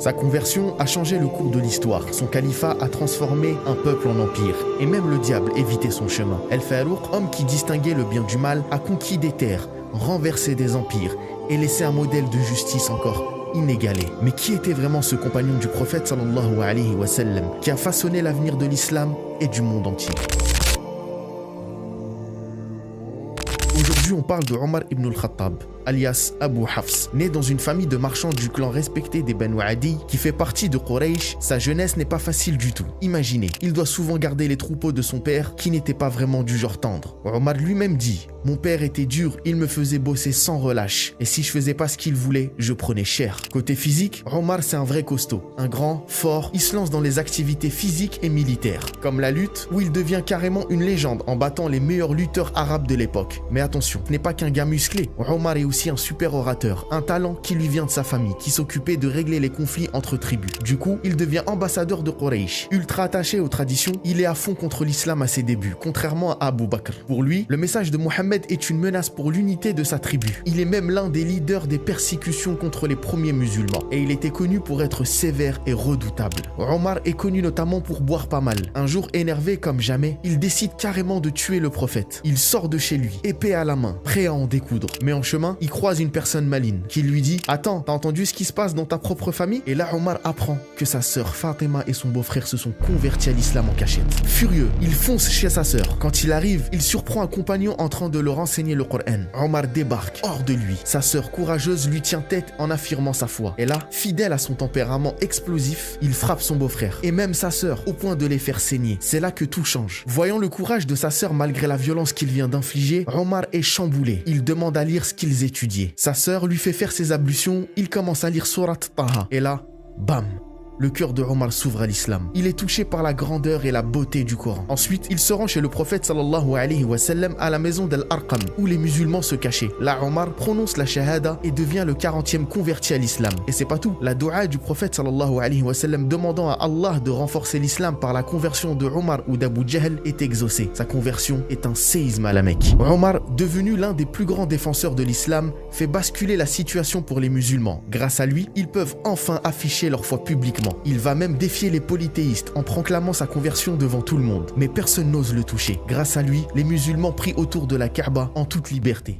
Sa conversion a changé le cours de l'histoire. Son califat a transformé un peuple en empire. Et même le diable évitait son chemin. El-Farouq, homme qui distinguait le bien du mal, a conquis des terres, renversé des empires et laissé un modèle de justice encore inégalé. Mais qui était vraiment ce compagnon du prophète sallallahu alayhi wa sallam qui a façonné l'avenir de l'islam et du monde entier? Aujourd'hui, on parle de Omar ibn al-Khattab, alias Abu Hafs. Né dans une famille de marchands du clan respecté des Banu Adi, qui fait partie de Quraysh, sa jeunesse n'est pas facile du tout. Imaginez, il doit souvent garder les troupeaux de son père, qui n'était pas vraiment du genre tendre. Omar lui-même dit: « Mon père était dur, il me faisait bosser sans relâche. Et si je faisais pas ce qu'il voulait, je prenais cher. » Côté physique, Omar c'est un vrai costaud. Un grand, fort, il se lance dans les activités physiques et militaires. Comme la lutte, où il devient carrément une légende en battant les meilleurs lutteurs arabes de l'époque. Mais attention, ce n'est pas qu'un gars musclé. Omar est aussi un super orateur, un talent qui lui vient de sa famille, qui s'occupait de régler les conflits entre tribus. Du coup, il devient ambassadeur de Quraysh. Ultra attaché aux traditions, il est à fond contre l'islam à ses débuts, contrairement à Abu Bakr. Pour lui, le message de Mohammed est une menace pour l'unité de sa tribu. Il est même l'un des leaders des persécutions contre les premiers musulmans. Et il était connu pour être sévère et redoutable. Omar est connu notamment pour boire pas mal. Un jour, énervé comme jamais, il décide carrément de tuer le prophète. Il sort de chez lui, épée à la main, prêt à en découdre. Mais en chemin, il croise une personne maligne qui lui dit: « Attends, t'as entendu ce qui se passe dans ta propre famille ?» Et là, Omar apprend que sa sœur Fatima et son beau-frère se sont convertis à l'islam en cachette. Furieux, il fonce chez sa sœur. Quand il arrive, il surprend un compagnon en train de leur enseigner le Coran. Omar débarque, hors de lui. Sa sœur courageuse lui tient tête en affirmant sa foi. Et là, fidèle à son tempérament explosif, il frappe son beau-frère et même sa sœur au point de les faire saigner. C'est là que tout change. Voyant le courage de sa sœur malgré la violence qu'il vient d'infliger, Omar est chamboulé. Il demande à lire ce qu'ils étudiaient. Sa sœur lui fait faire ses ablutions. Il commence à lire Surat Taha. Et là, bam! Le cœur de Omar s'ouvre à l'islam. Il est touché par la grandeur et la beauté du Coran. Ensuite, il se rend chez le prophète sallallahu alayhi wa sallam à la maison d'Al-Arqam, où les musulmans se cachaient. Là, Omar prononce la shahada et devient le 40e converti à l'islam. Et c'est pas tout. La dua du prophète sallallahu alayhi wa sallam demandant à Allah de renforcer l'islam par la conversion de Omar ou d'Abu Jahl est exaucée. Sa conversion est un séisme à la Mecque. Omar, devenu l'un des plus grands défenseurs de l'islam, fait basculer la situation pour les musulmans. Grâce à lui, ils peuvent enfin afficher leur foi publiquement. Il va même défier les polythéistes en proclamant sa conversion devant tout le monde. Mais personne n'ose le toucher. Grâce à lui, les musulmans prient autour de la Kaaba en toute liberté.